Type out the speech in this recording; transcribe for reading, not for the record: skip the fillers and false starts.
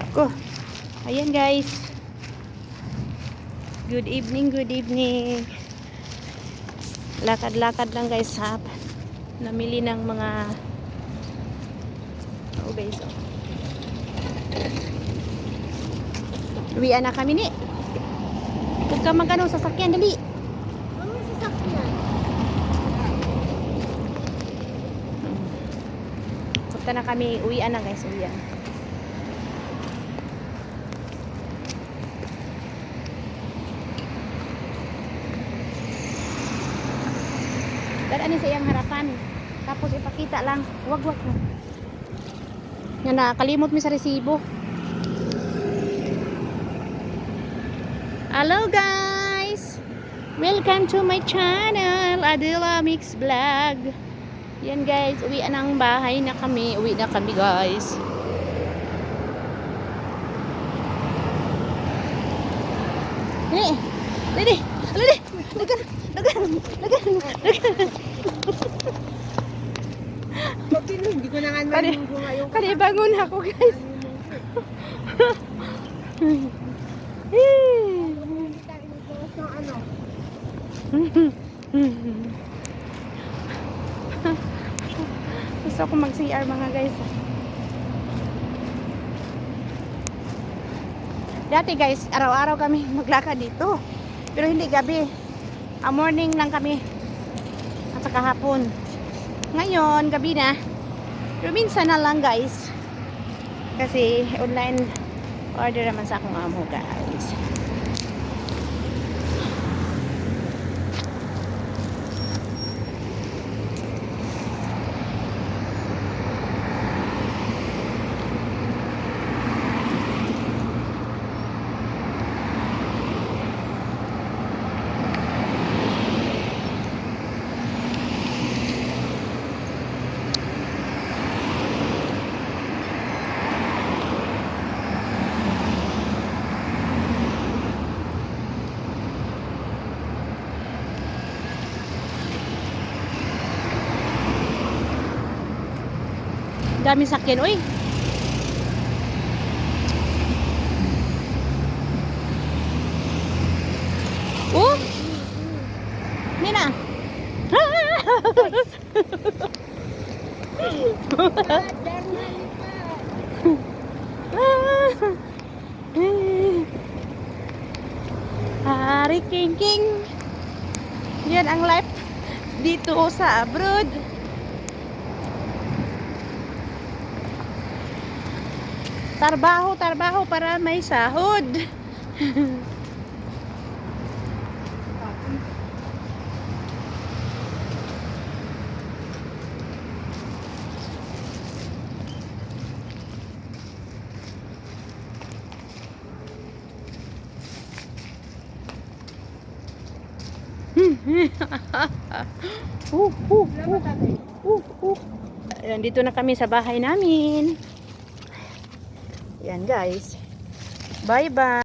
Ko. Ayan guys. Good evening, good evening. Lakad-lakad lang guys ha. Namili ng mga guys. Uwian na kami ni. Huwag ka magano sasakyan dali. Ano sasakyan? Punta na kami, uwian na guys, uwian. Dadaan sa iyang harapan. Tapos ipakita lang. Wag. Nga nakalimot mi sa resibo. Hello guys! Welcome to my channel, Adela Mix Vlog. Yan guys, uwian ng bahay na kami. Uwi na kami guys. Lidi! Lagan! Hindi ko na nga malunggo ngayon. Kani bangun ako guys. Gusto ko mag-CR mga guys. Dati guys, araw-araw kami maglakad dito. Pero hindi gabi. Morning lang kami. At saka hapon. Ngayon, gabi na. Pero minsan na lang guys. Kasi online order naman sa akong amo guys. Dami sakyan, uy. Oh. Nina. Hari King. Yan ang life dito sa abroad. Trabaho para may sahod. Ayan, dito na kami sa bahay namin. Yan guys. Bye bye.